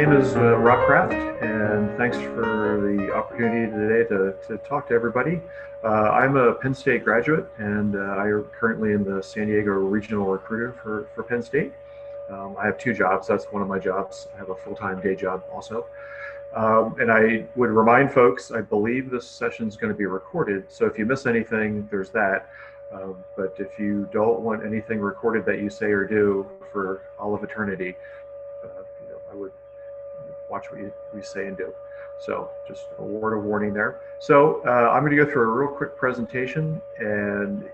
name is Rob Kraft, and thanks for the opportunity today to talk to everybody. I'm a Penn State graduate, and I am currently in the San Diego regional recruiter for Penn State. I have two jobs. That's one of my jobs. I have a full-time day job also. And I would remind folks, I believe this session is going to be recorded, so if you miss anything, there's that. But if you don't want anything recorded that you say or do for all of eternity, I would watch what you say and do. So just a word of warning there. So I'm going to go through a real quick presentation, and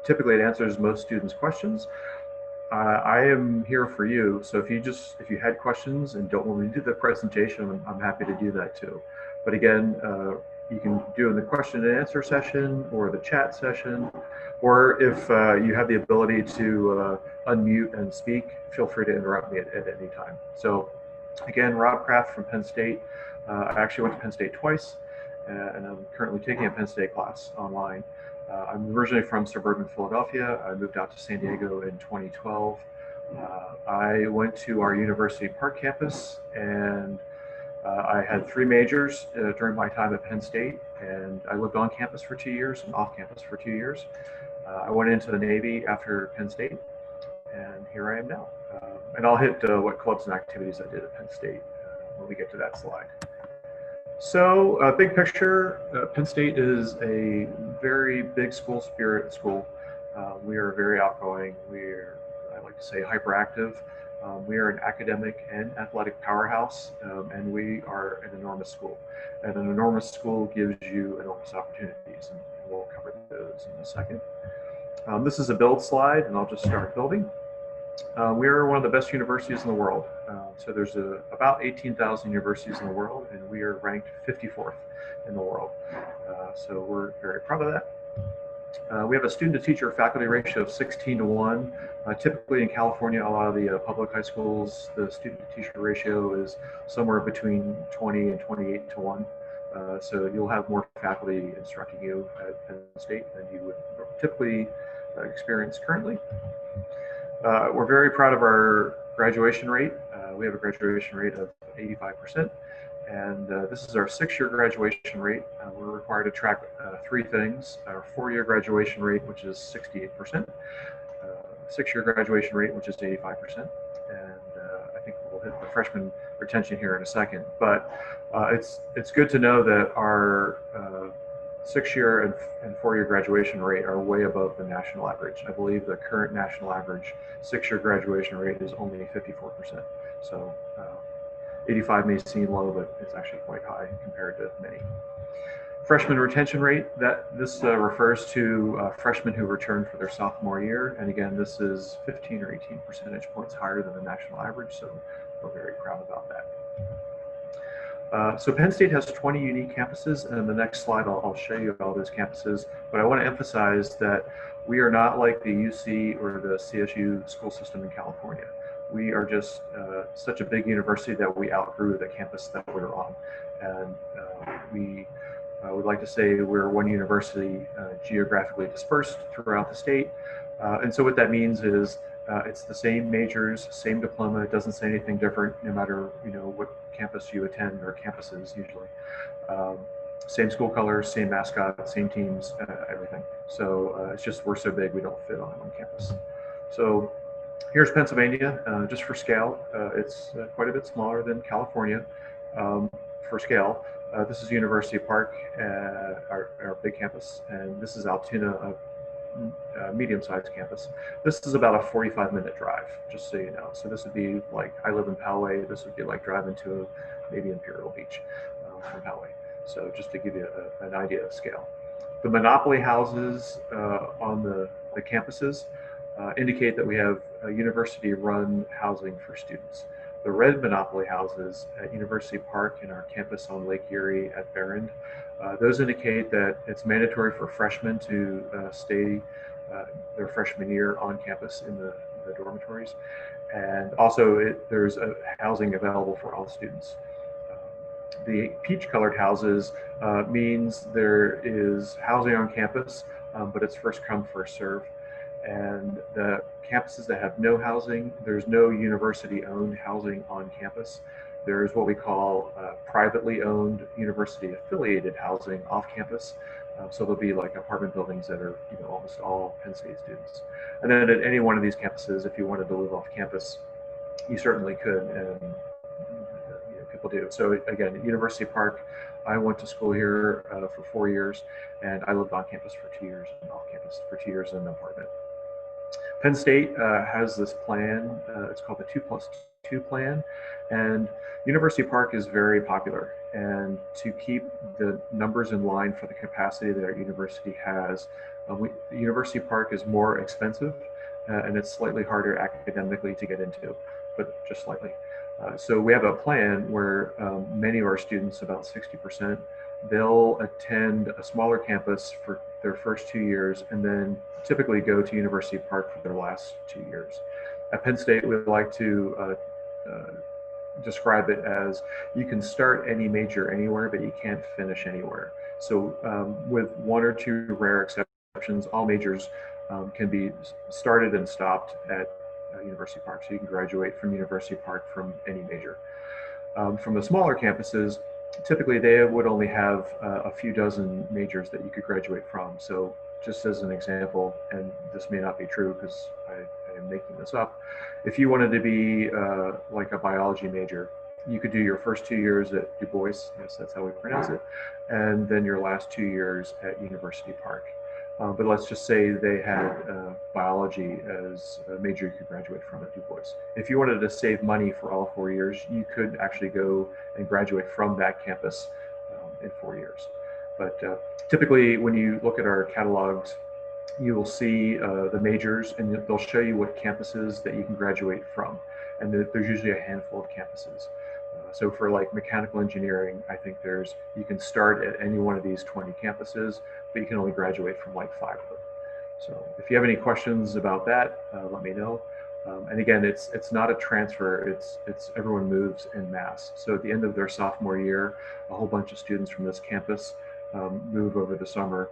typically it answers most students' questions. I am here for you, so if you had questions and don't want me to do the presentation, I'm happy to do that too. But again, you can do it in the question and answer session or the chat session, or if you have the ability to unmute and speak, feel free to interrupt me at any time. So again, Rob Kraft from Penn State. I actually went to Penn State twice, and I'm currently taking a Penn State class online. I'm originally from suburban Philadelphia. I moved out to San Diego in 2012. I went to our University Park campus, and I had three majors during my time at Penn State, and I lived on campus for 2 years and off campus for 2 years. I went into the Navy after Penn State, and here I am now. And I'll hit what clubs and activities I did at Penn State when we get to that slide. So big picture, Penn State is a very big school spirit school. We are very outgoing. I like to say, hyperactive. We are an academic and athletic powerhouse, and we are an enormous school. And an enormous school gives you enormous opportunities, and we'll cover those in a second. This is a build slide, and I'll just start building. We are one of the best universities in the world. So there's about 18,000 universities in the world, and we are ranked 54th in the world. So we're very proud of that. We have a student-to-teacher faculty ratio of 16:1. Typically in California, a lot of the public high schools, the student-to-teacher ratio is somewhere between 20 and 28:1. So you'll have more faculty instructing you at Penn State than you would typically experience currently. We're very proud of our graduation rate. We have a graduation rate of 85%, and this is our 6-year graduation rate. We're required to track three things: our 4-year graduation rate, which is 68%, 6-year graduation rate, which is 85%, and I think we'll hit the freshman retention here in a second. But it's good to know that our 6-year and 4-year graduation rate are way above the national average. I believe the current national average 6-year graduation rate is only 54%. So 85 may seem low, but it's actually quite high compared to many. Freshman retention rate, this refers to freshmen who return for their sophomore year. And again, this is 15 or 18 percentage points higher than the national average. So we're very proud about that. So Penn State has 20 unique campuses, and in the next slide I'll show you all those campuses, but I want to emphasize that we are not like the UC or the CSU school system in California. We are just such a big university that we outgrew the campus that we're on, and we would like to say we're one university geographically dispersed throughout the state, and so what that means is it's the same majors, same diploma. It doesn't say anything different no matter what campus you attend, or campuses usually. Same school colors, same mascot, same teams, everything. So it's just we're so big we don't fit on one campus. So here's Pennsylvania, just for scale. It's quite a bit smaller than California for scale. This is University Park, our big campus, and this is Altoona, a medium-sized campus. This is about a 45-minute drive, just so you know. So this would be like, I live in Poway, this would be like driving to maybe Imperial Beach from Poway. So just to give you an idea of scale. The monopoly houses on the campuses indicate that we have university-run housing for students. The red monopoly houses at University Park and our campus on Lake Erie at Behrend, those indicate that it's mandatory for freshmen to stay their freshman year on campus in the dormitories. And also there's housing available for all students. The peach-colored houses means there is housing on campus, but it's first come, first serve. and the campuses that have no housing, there's no university-owned housing on campus. There's what we call privately owned university-affiliated housing off campus. So there'll be like apartment buildings that are, almost all Penn State students. And then at any one of these campuses, if you wanted to live off campus, you certainly could, and people do. So again, University Park, I went to school here for 4 years, and I lived on campus for 2 years and off campus for 2 years in an apartment. Penn State has this plan. It's called the 2+2 plan, and University Park is very popular. And to keep the numbers in line for the capacity that our university has, University Park is more expensive, and it's slightly harder academically to get into, but just slightly. So we have a plan where many of our students, about 60%, they'll attend a smaller campus for their first 2 years and then typically go to University Park for their last 2 years. At Penn State, we like to describe it as you can start any major anywhere, but you can't finish anywhere. So with one or two rare exceptions, all majors can be started and stopped at University Park. So you can graduate from University Park from any major. From the smaller campuses, typically they would only have a few dozen majors that you could graduate from. So just as an example, and this may not be true because I am making this up, if you wanted to be like a biology major, you could do your first 2 years at Du Bois, yes, that's how we pronounce it, and then your last 2 years at University Park. But let's just say they had biology as a major you could graduate from at Du Bois. If you wanted to save money for all 4 years, you could actually go and graduate from that campus in 4 years. But typically, when you look at our catalogs, you will see the majors, and they'll show you what campuses that you can graduate from. And there's usually a handful of campuses. So for like mechanical engineering, I think you can start at any one of these 20 campuses, but you can only graduate from like 5 of them. So if you have any questions about that, let me know. And again, it's not a transfer, it's everyone moves en masse. So at the end of their sophomore year, a whole bunch of students from this campus move over the summer,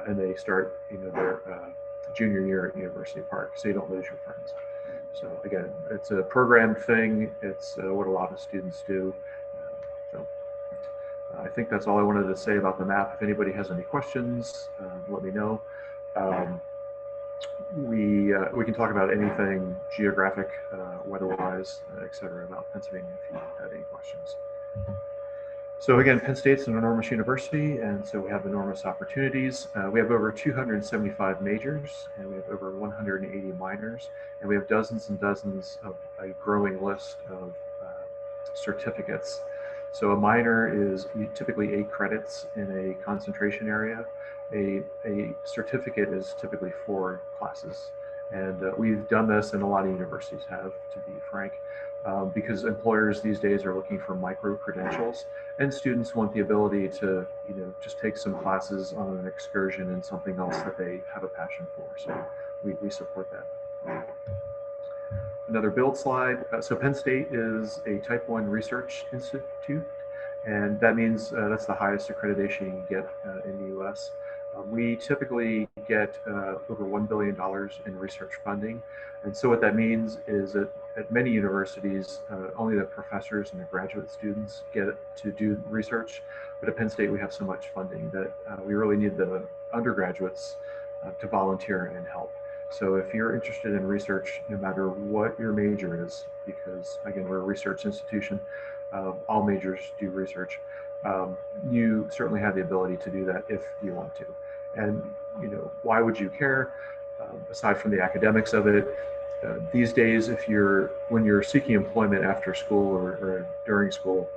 and they start their junior year at University Park, so you don't lose your friends. So again, it's a program thing. It's what a lot of students do. So I think that's all I wanted to say about the map. If anybody has any questions, let me know. We can talk about anything geographic, weather-wise, etc. about Pennsylvania if you have any questions. So again, Penn State's an enormous university, and so we have enormous opportunities. We have over 275 majors, and we have over 180 minors, and we have dozens and dozens of a growing list of certificates. So a minor is typically 8 credits in a concentration area. A certificate is typically 4 classes. And we've done this, and a lot of universities have, to be frank, because employers these days are looking for micro-credentials, and students want the ability to, just take some classes on an excursion in something else that they have a passion for. So we support that. Another build slide. So Penn State is a Type 1 research institute, and that means that's the highest accreditation you can get in the U.S. We typically get over $1 billion in research funding. And so what that means is that at many universities, only the professors and the graduate students get to do research. But at Penn State, we have so much funding that we really need the undergraduates to volunteer and help. So if you're interested in research, no matter what your major is, because again, we're a research institution, all majors do research. You certainly have the ability to do that if you want to. And why would you care? Aside from the academics of it, these days, when you're seeking employment after school or during school,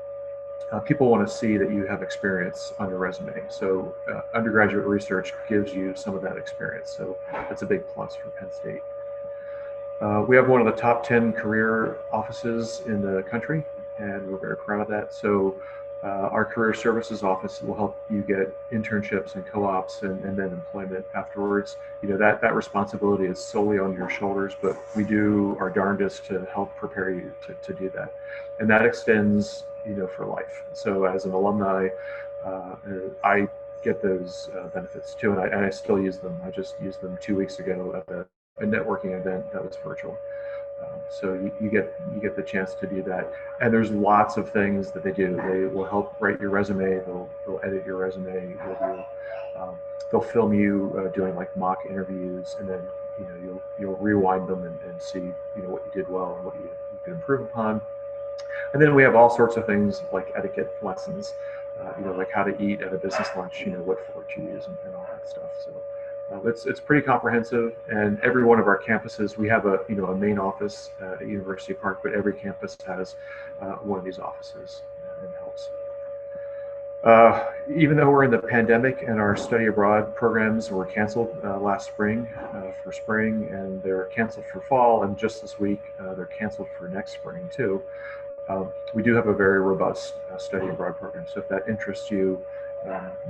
people want to see that you have experience on your resume. So undergraduate research gives you some of that experience. So that's a big plus for Penn State. We have one of the top 10 career offices in the country, and we're very proud of that. So our career services office will help you get internships and co-ops and then employment afterwards. That responsibility is solely on your shoulders, but we do our darndest to help prepare you to do that. And that extends, for life. So as an alumni, I get those benefits too, and I still use them. I just used them 2 weeks ago at the a networking event that was virtual. So you get the chance to do that, and there's lots of things that they do. They will help write your resume. They'll edit your resume. They'll film you doing like mock interviews, and then you'll rewind them and see what you did well and what you can improve upon. And then we have all sorts of things like etiquette lessons, like how to eat at a business lunch, what fork to use and all that stuff. So it's pretty comprehensive, and every one of our campuses, we have a main office at University Park, but every campus has one of these offices and helps. Even though we're in the pandemic and our study abroad programs were canceled last spring for spring, and they're canceled for fall, and just this week they're canceled for next spring too. We do have a very robust study abroad program. So if that interests you,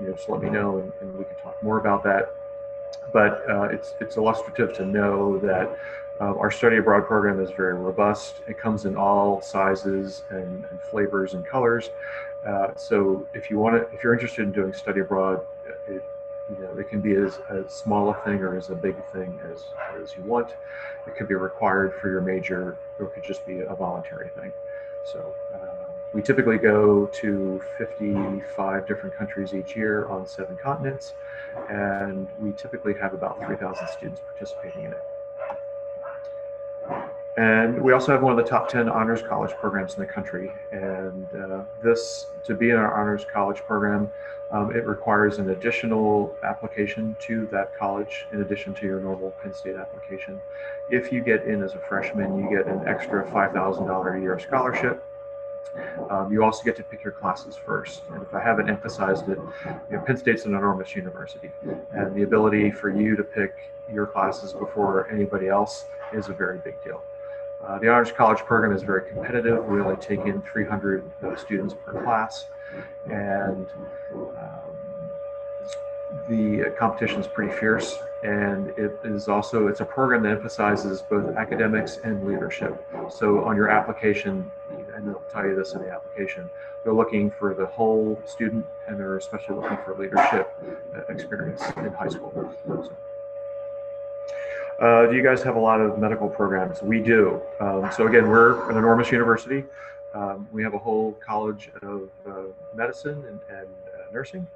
just let me know, and we can talk more about that. But it's illustrative to know that our study abroad program is very robust. It comes in all sizes and flavors and colors. So if you're interested in doing study abroad, it can be as small a thing or as a big thing as you want. It could be required for your major, or it could just be a voluntary thing. So we typically go to 55 different countries each year on 7 continents, and we typically have about 3,000 students participating in it. And we also have one of the top 10 honors college programs in the country. And to be in our honors college program, it requires an additional application to that college in addition to your normal Penn State application. If you get in as a freshman, you get an extra $5,000 a year scholarship. You also get to pick your classes first. And if I haven't emphasized it, Penn State's an enormous university, and the ability for you to pick your classes before anybody else is a very big deal. The Honors College program is very competitive. We only take in 300 students per class, and the competition is pretty fierce. And it's a program that emphasizes both academics and leadership. So on your application, and they'll tell you this in the application, they're looking for the whole student, and they're especially looking for leadership experience in high school. Do you guys have a lot of medical programs? We do. So again, we're an enormous university. We have a whole college of medicine and nursing.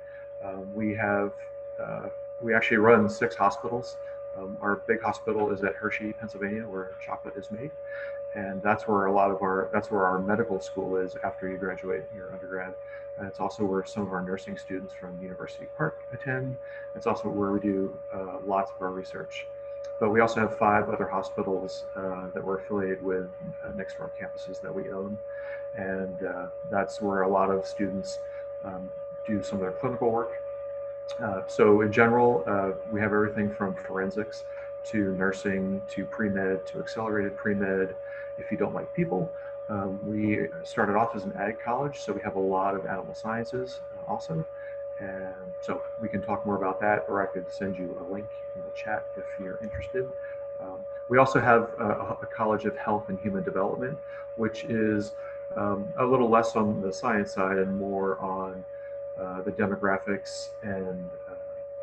We actually run 6 hospitals. Our big hospital is at Hershey, Pennsylvania, where chocolate is made, and that's where our medical school is after you graduate your undergrad. And it's also where some of our nursing students from University Park attend. It's also where we do lots of our research. But we also have 5 other hospitals that we're affiliated with next to our campuses that we own, and that's where a lot of students do some of their clinical work. So in general, we have everything from forensics to nursing to pre-med to accelerated pre-med. If you don't like people, we started off as an ag college, so we have a lot of animal sciences also. And so we can talk more about that, or I could send you a link in the chat if you're interested. We also have a College of Health and Human Development, which is a little less on the science side and more on the demographics and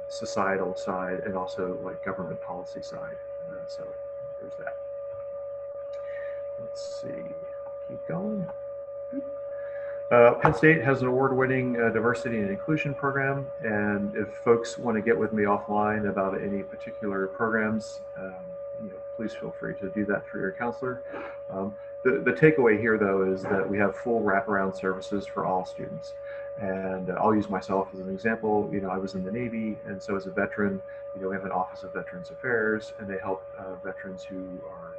societal side, and also like government policy side. So there's that. Let's see, keep going. Penn State has an award-winning diversity and inclusion program, and if folks want to get with me offline about any particular programs, please feel free to do that through your counselor. The takeaway here, though, is that we have full wraparound services for all students. And I'll use myself as an example. I was in the Navy, and so as a veteran, we have an Office of Veterans Affairs, and they help veterans who are,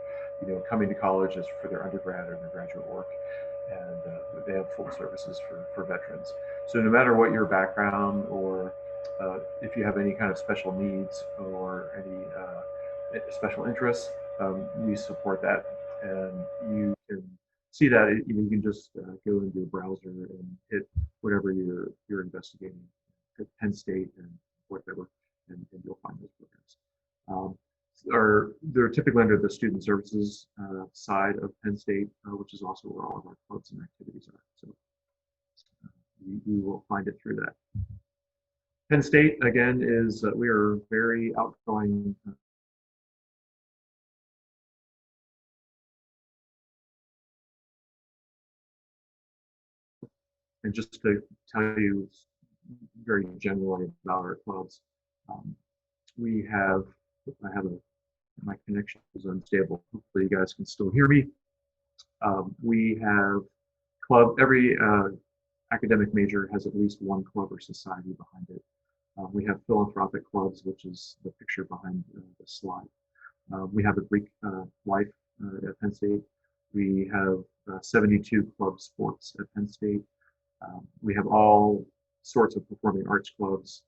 coming to college as for their undergrad or their graduate work. And they have full services for veterans. So no matter what your background, or if you have any kind of special needs or any special interests, we support that. And you can see that you can just go into your browser and hit whatever you're investigating, hit Penn State and whatever, and you'll find those programs. They're typically under the student services side of Penn State, which is also where all of our clubs and activities are. So you will find it through that. Penn State, again, we are very outgoing And just to tell you very generally about our clubs, we have, my connection is unstable. Hopefully you guys can still hear me. We have every academic major has at least one club or society behind it. We have philanthropic clubs, which is the picture behind the slide. We have a Greek life at Penn State. We have 72 club sports at Penn State. We have all sorts of performing arts clubs.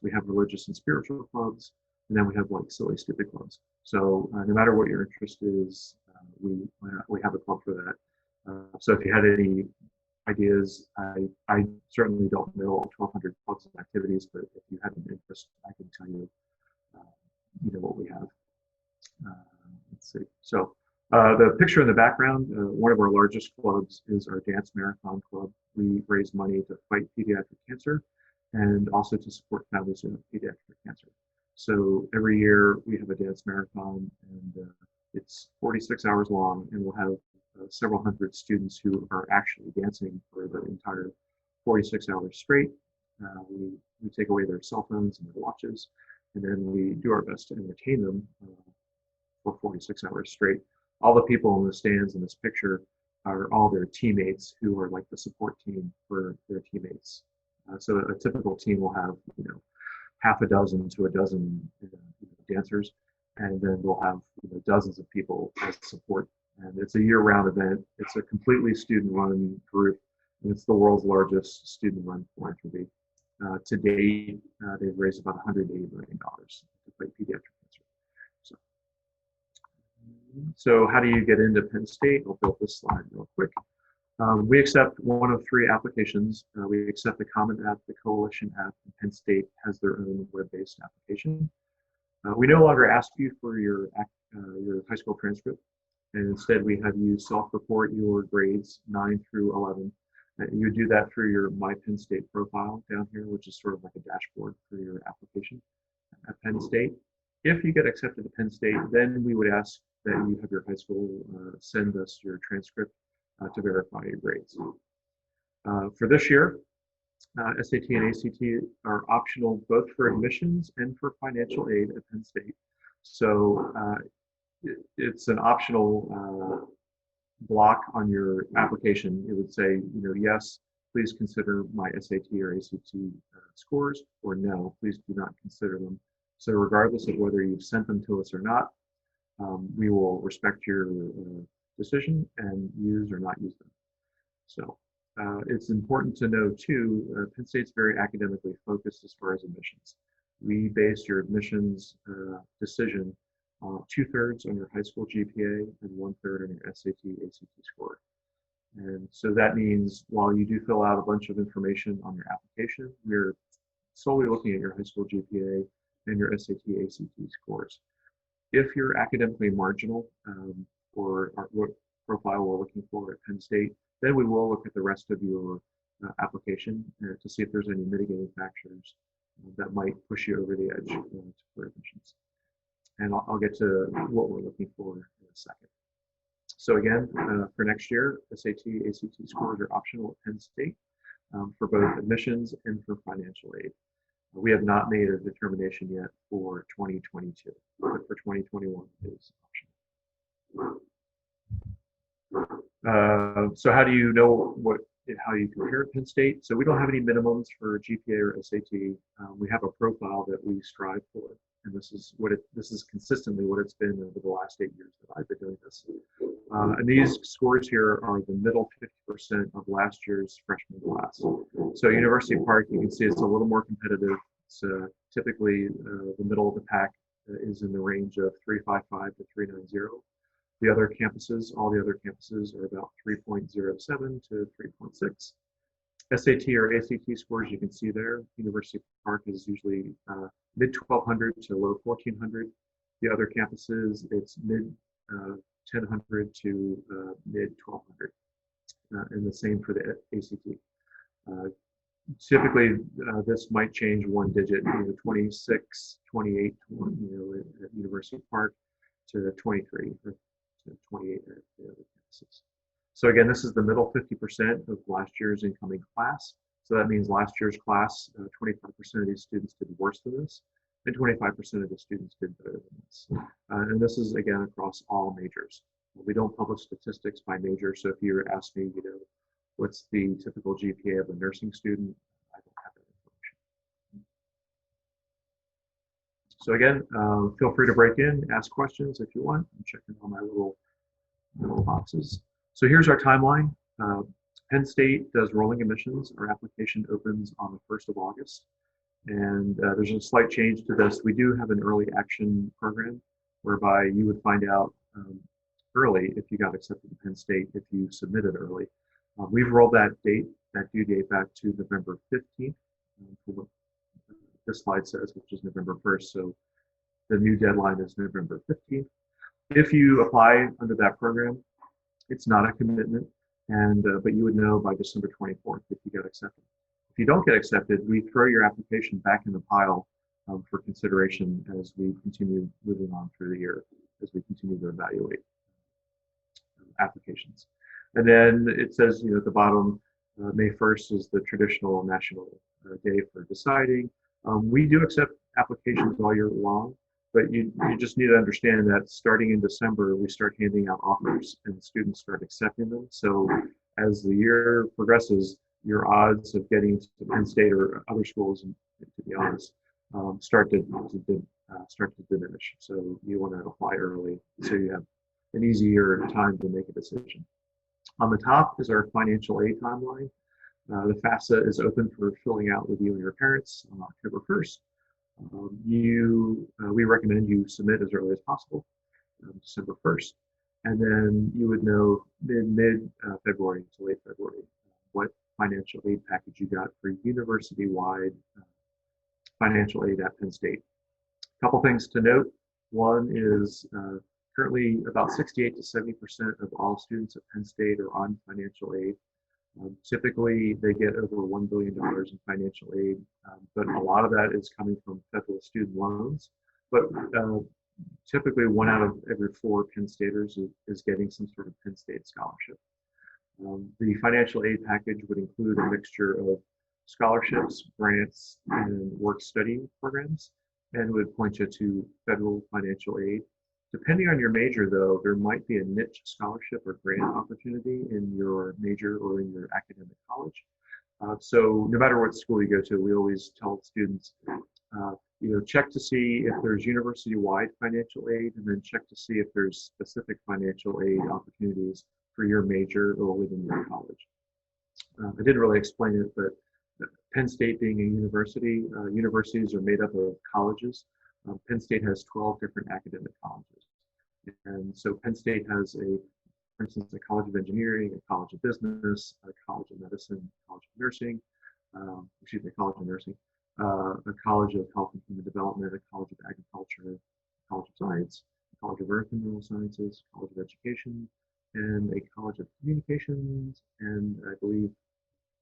We have religious and spiritual clubs, and then we have like silly, stupid clubs. So no matter what your interest is, we have a club for that. So if you had any ideas, I certainly don't know all 1,200 clubs and activities, but if you have an interest, I can tell you, what we have. Let's see. So the picture in the background, one of our largest clubs is our Dance Marathon Club. We raise money to fight pediatric cancer and also to support families who have pediatric cancer. So every year we have a dance marathon, and it's 46 hours long, and we'll have several hundred students who are actually dancing for the entire 46 hours straight. We take away their cell phones and their watches, and then we do our best to entertain them for 46 hours straight. All the people in the stands in this picture are all their teammates who are like the support team for their teammates. So a typical team will have, half a dozen to a dozen dancers, and then we'll have dozens of people as support. And it's a year-round event. It's a completely student-run group, and it's the world's largest student-run philanthropy. To date, they've raised about $180 million to fight pediatric cancer. So how do you get into Penn State? I'll build this slide real quick. We accept one of three applications. We accept the Common App, the Coalition App, and Penn State has their own web-based application. We no longer ask you for your high school transcript, and instead we have you self-report your grades 9 through 11. You do that through your My Penn State profile down here, which is sort of like a dashboard for your application at Penn State. If you get accepted to Penn State, then we would ask that you have your high school send us your transcript to verify your grades. For this year, SAT and ACT are optional both for admissions and for financial aid at Penn State. So it's an optional block on your application. It would say, yes, please consider my SAT or ACT scores, or no, please do not consider them. So regardless of whether you've sent them to us or not, we will respect your decision and use or not use them. So it's important to know too, Penn State's very academically focused as far as admissions. We base your admissions decision 2/3 on your high school GPA and 1/3 on your SAT, ACT score. And so that means while you do fill out a bunch of information on your application, we're solely looking at your high school GPA and your SAT, ACT scores. If you're academically marginal, or what profile we're looking for at Penn State, then we will look at the rest of your application to see if there's any mitigating factors that might push you over the edge for admissions. And I'll get to what we're looking for in a second. So again, for next year, SAT, ACT scores are optional at Penn State for both admissions and for financial aid. We have not made a determination yet for 2022, but for 2021 it is optional. So how do you know how you compare Penn State? So we don't have any minimums for GPA or SAT. We have a profile that we strive for, and this is consistently what it's been over the last 8 years that I've been doing this. And these scores here are the middle 50% of last year's freshman class. So University Park, you can see it's a little more competitive. It's typically the middle of the pack is in the range of 355 to 390. The other campuses, all the other campuses are about 3.07 to 3.6. SAT or ACT scores, you can see there. University Park is usually mid 1200 to low 1400. The other campuses, it's mid 1000 to mid 1200. And the same for the ACT. Typically, this might change one digit, 26, 28, at University Park to 23 or to 28 at the other campuses. So again, this is the middle 50% of last year's incoming class. So that means last year's class, 25% of these students did worse than this, and 25% of the students did better than this. And this is, again, across all majors. We don't publish statistics by major, so if you were to ask me, what's the typical GPA of a nursing student, I don't have that information. So again, feel free to break in, ask questions if you want. I'm checking all my little boxes. So here's our timeline. Penn State does rolling admissions. Our application opens on the 1st of August. And there's a slight change to this. We do have an early action program whereby you would find out early if you got accepted to Penn State if you submitted early. We've rolled that due date back to November 15th, for what this slide says, which is November 1st. So the new deadline is November 15th. If you apply under that program, it's not a commitment, and but you would know by December 24th if you get accepted. If you don't get accepted, we throw your application back in the pile for consideration as we continue moving on through the year, as we continue to evaluate applications. And then it says, at the bottom, May 1st is the traditional national day for deciding. We do accept applications all year long, but you just need to understand that starting in December, we start handing out offers and students start accepting them. So as the year progresses, your odds of getting to Penn State or other schools, to be honest, start to diminish. So you want to apply early so you have an easier time to make a decision. On the top is our financial aid timeline. The FAFSA is open for filling out with you and your parents on October 1st. We recommend you submit as early as possible, December 1st, and then you would know mid-February to late February what financial aid package you got for university-wide financial aid at Penn State. A couple things to note. One is currently about 68 to 70% of all students at Penn State are on financial aid. Typically, they get over $1 billion in financial aid, but a lot of that is coming from federal student loans. But typically, 1 out of every 4 Penn Staters is getting some sort of Penn State scholarship. The financial aid package would include a mixture of scholarships, grants, and work-study programs, and would point you to federal financial aid. Depending on your major, though, there might be a niche scholarship or grant opportunity in your major or in your academic college. So no matter what school you go to, we always tell students, check to see if there's university-wide financial aid, and then check to see if there's specific financial aid opportunities for your major or within your college. I didn't really explain it, but Penn State being a university, universities are made up of colleges. Penn State has 12 different academic colleges. And so Penn State has for instance, a College of Engineering, a College of Business, a College of Medicine, College of Nursing, College of Nursing, a College of Health and Human Development, a College of Agriculture, a College of Science, a College of Earth and Mineral Sciences, a College of Education, and a College of Communications, and I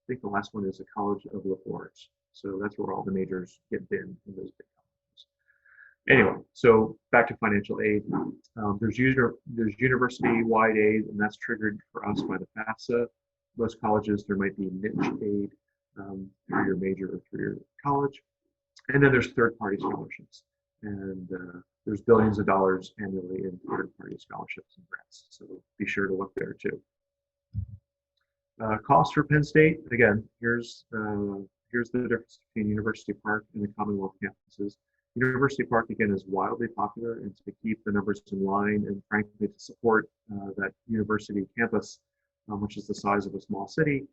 think the last one is a College of Liberal Arts. So that's where all the majors get in those big colleges. Anyway, so back to financial aid. There's university-wide aid, and that's triggered for us by the FAFSA. Most colleges, there might be niche aid through your major or through your college. And then there's third-party scholarships. And there's billions of dollars annually in third-party scholarships and grants. So be sure to look there too. Cost for Penn State, again, here's the difference between University Park and the Commonwealth campuses. University Park, again, is wildly popular, and to keep the numbers in line and frankly to support that university campus, which is the size of a small city,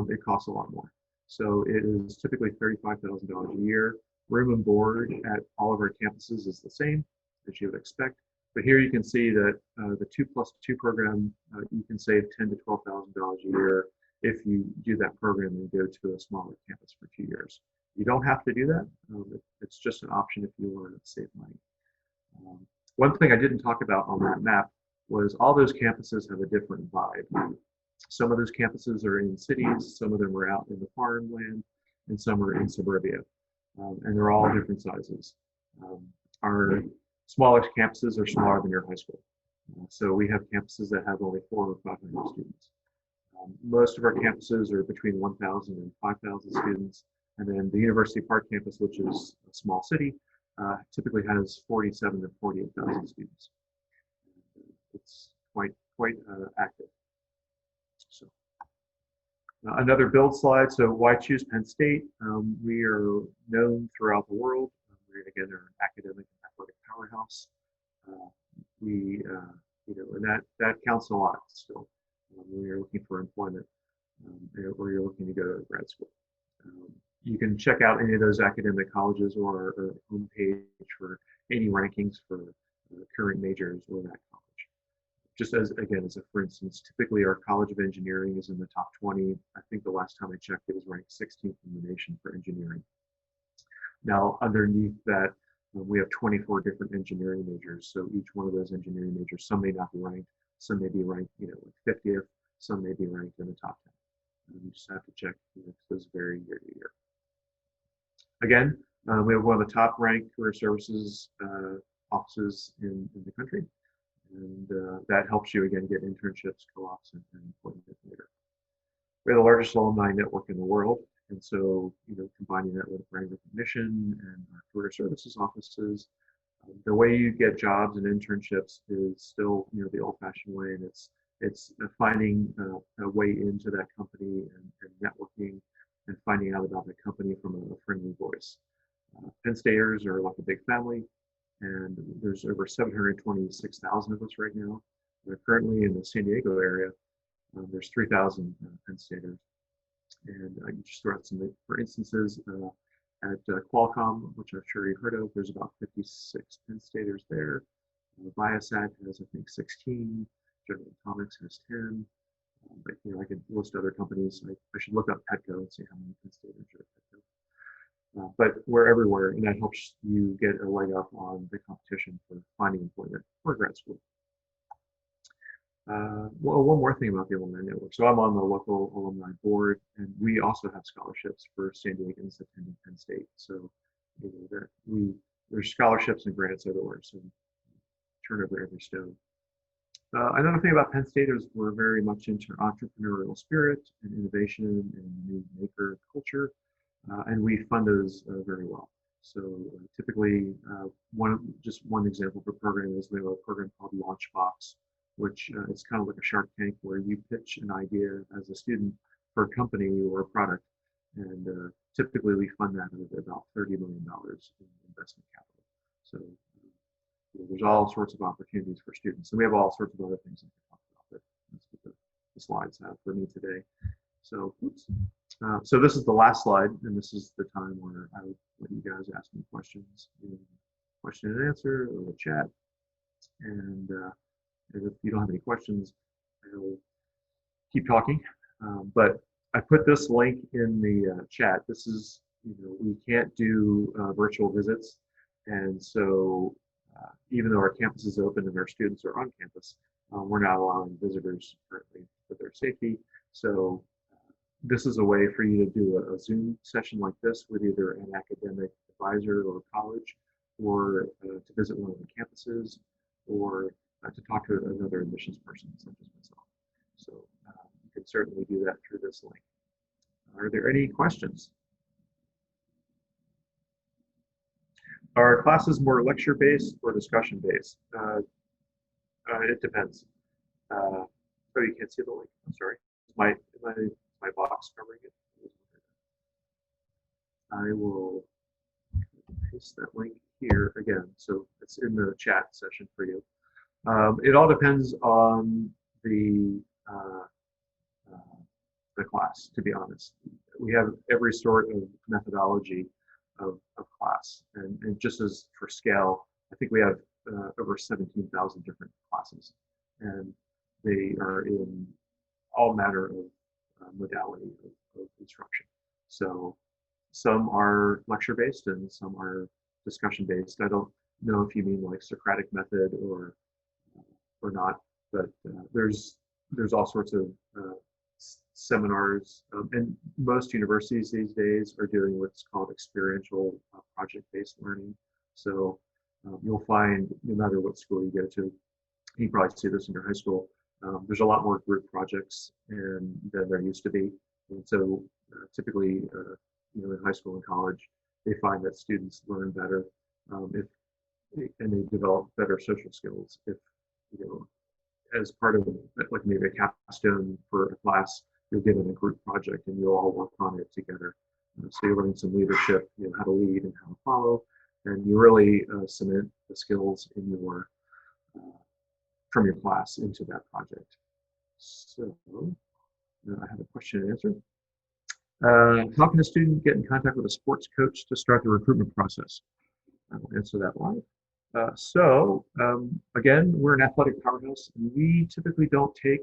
it costs a lot more. So it is typically $35,000 a year. Room and board at all of our campuses is the same, as you would expect. But here you can see that the 2+2 program, you can save $10,000 to $12,000 a year if you do that program and go to a smaller campus for 2 years. You don't have to do that. It's just an option if you want to save money. One thing I didn't talk about on that map was all those campuses have a different vibe. Some of those campuses are in cities, some of them are out in the farmland, and some are in suburbia. And they're all different sizes. Our smallest campuses are smaller than your high school. So we have campuses that have only 400 or 500 students. Most of our campuses are between 1,000 and 5,000 students. And then the University Park campus, which is a small city, typically has 47 to 48,000 students. It's quite active. So another build slide. So why choose Penn State? We are known throughout the world. We again are an academic and athletic powerhouse. And that counts a lot still when you're looking for employment or you're looking to go to grad school. You can check out any of those academic colleges or our homepage for any rankings for current majors or that college. Just as a for instance, typically our College of Engineering is in the top 20. I think the last time I checked, it was ranked 16th in the nation for engineering. Now, underneath that, we have 24 different engineering majors. So each one of those engineering majors, some may not be ranked, some may be ranked, 50th, some may be ranked in the top 10. You just have to check, those vary year to year. Again, we have one of the top ranked career services offices in the country. And that helps you, again, get internships, co-ops, and employment later. We have the largest alumni network in the world. And so, combining that with brand recognition and our career services offices, the way you get jobs and internships is still, the old-fashioned way, and it's finding a way into that company and networking and finding out about the company from a friendly voice. Penn Staters are like a big family, and there's over 726,000 of us right now. Currently in the San Diego area, there's 3,000 Penn Staters. And I can just throw out some for instances at Qualcomm, which I'm sure you've heard of. There's about 56 Penn Staters there. Viasat has, I think, 16. General Atomics has 10. But I could list other companies. I should look up Petco and see how many Penn Staters are at Petco. But we're everywhere, and that helps you get a leg up on the competition for finding employment for grad school. Well, one more thing about the alumni network. So I'm on the local alumni board, and we also have scholarships for San Diegans attending Penn State. So there's scholarships and grants everywhere. So turn over every stone. Another thing about Penn State is we're very much into entrepreneurial spirit and innovation and new maker culture, and we fund those very well. So typically, just one example of a program is we have a program called Launchbox, which is kind of like a Shark Tank where you pitch an idea as a student for a company or a product. And typically we fund that at about $30 million in investment capital. So there's all sorts of opportunities for students. And we have all sorts of other things I can talk about, but that's what the slides have for me today. So, so this is the last slide, and this is the time where I would let you guys ask me questions, question and answer, or the chat. And if you don't have any questions, I'll keep talking. But I put this link in the chat. This is, we can't do virtual visits. And so even though our campus is open and our students are on campus, we're not allowing visitors currently for their safety. So this is a way for you to do a Zoom session like this with either an academic advisor or college, or to visit one of the campuses, or to talk to another admissions person such as myself. So you can certainly do that through this link. Are there any questions? Are classes more lecture-based or discussion-based? It depends. Oh, you can't see the link. I'm sorry. My box covering it. I will paste that link here again. So it's in the chat session for you. It all depends on the class, to be honest. We have every sort of methodology of class, and just as for scale, I think we have over 17,000 different classes, and they are in all manner of modality of instruction. So some are lecture-based and some are discussion-based. I don't know if you mean like Socratic method or not, but there's all sorts of seminars, and most universities these days are doing what's called experiential project-based learning. So you'll find, no matter what school you go to, You probably see this in your high school. There's a lot more group projects than there used to be. And so typically, in high school and college, they find that students learn better if and they develop better social skills if you know as part of like maybe a capstone for a class, you're given a group project and you'll all work on it together. So you learn some leadership, how to lead and how to follow, and you really cement the skills in your from your class into that project. So I have a question and answer. How can a student get in contact with a sports coach to start the recruitment process? I will answer that live. Again, we're an athletic powerhouse, and we typically don't take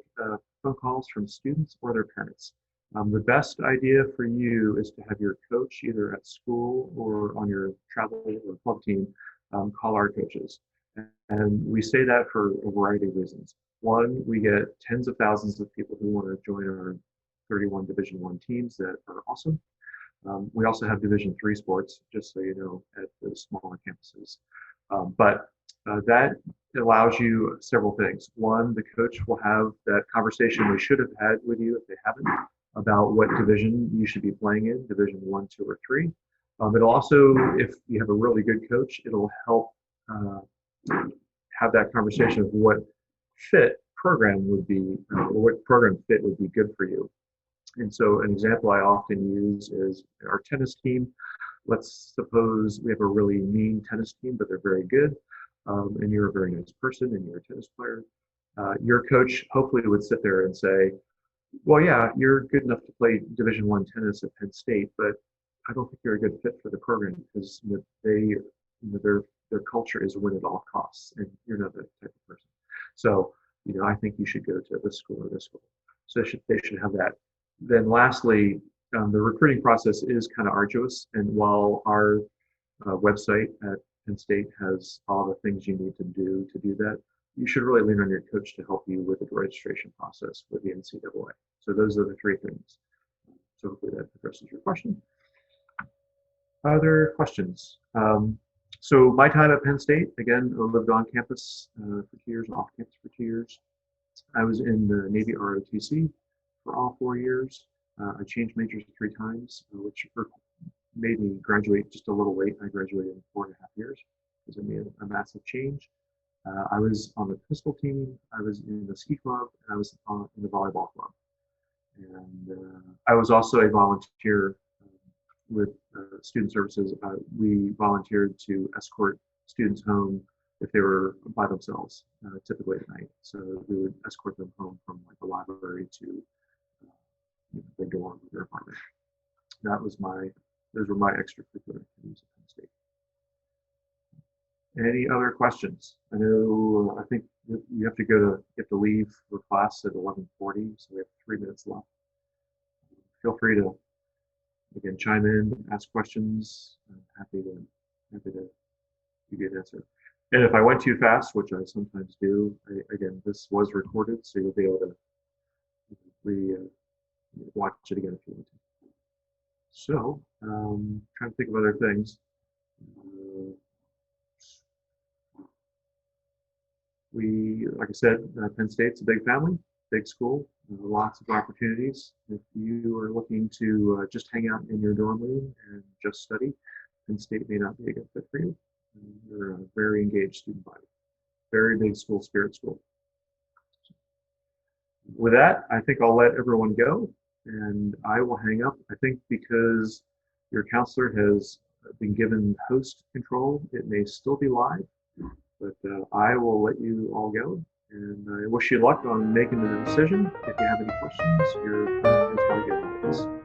phone calls from students or their parents. The best idea for you is to have your coach, either at school or on your travel or club team, call our coaches. And we say that for a variety of reasons. One, we get tens of thousands of people who want to join our 31 Division I teams that are awesome. We also have Division III sports, just so you know, at the smaller campuses. But that allows you several things. One, the coach will have that conversation they should have had with you if they haven't, about what division you should be playing in, Division I, II, or III. It'll also, if you have a really good coach, it'll help have that conversation of what fit program would be, or what program fit would be good for you. And so an example I often use is our tennis team. Let's suppose we have a really mean tennis team, but they're very good, and you're a very nice person and you're a tennis player. Your coach hopefully would sit there and say, well, yeah, you're good enough to play Division I tennis at Penn State, but I don't think you're a good fit for the program because their culture is win at all costs, and you're not that type of person. So, I think you should go to this school or this school. So they should have that. Then lastly, the recruiting process is kind of arduous, and while our website at Penn State has all the things you need to do that, you should really lean on your coach to help you with the registration process with the NCAA. So those are the three things. So hopefully that addresses your question. Other questions? So my time at Penn State, again, I lived on campus for 2 years, off campus for 2 years. I was in the Navy ROTC for all 4 years. I changed majors 3 times, which made me graduate just a little late. I graduated in 4.5 years because I made a massive change. I was on the pistol team, I was in the ski club, and I was in the volleyball club. And I was also a volunteer with student services. We volunteered to escort students home if they were by themselves, typically at night. So we would escort them home from like the library to their dorm or their apartment. Those were my extracurricular activities at Penn State. Any other questions? I think you have to leave for class at 11:40, so we have 3 minutes left. Feel free to, again, chime in, ask questions. I'm happy to give you an answer. And if I went too fast, which I sometimes do, again, this was recorded, so you'll be able to watch it again if you want to. So, trying to think of other things. Like I said, Penn State's a big family, big school, lots of opportunities. If you are looking to just hang out in your dorm room and just study, Penn State may not be a good fit for you. You're a very engaged student body, very big school, spirit school. With that, I think I'll let everyone go, and I will hang up. I think because your counselor has been given host control, it may still be live. But I will let you all go, and I wish you luck on making the decision. If you have any questions, your president is probably good at this.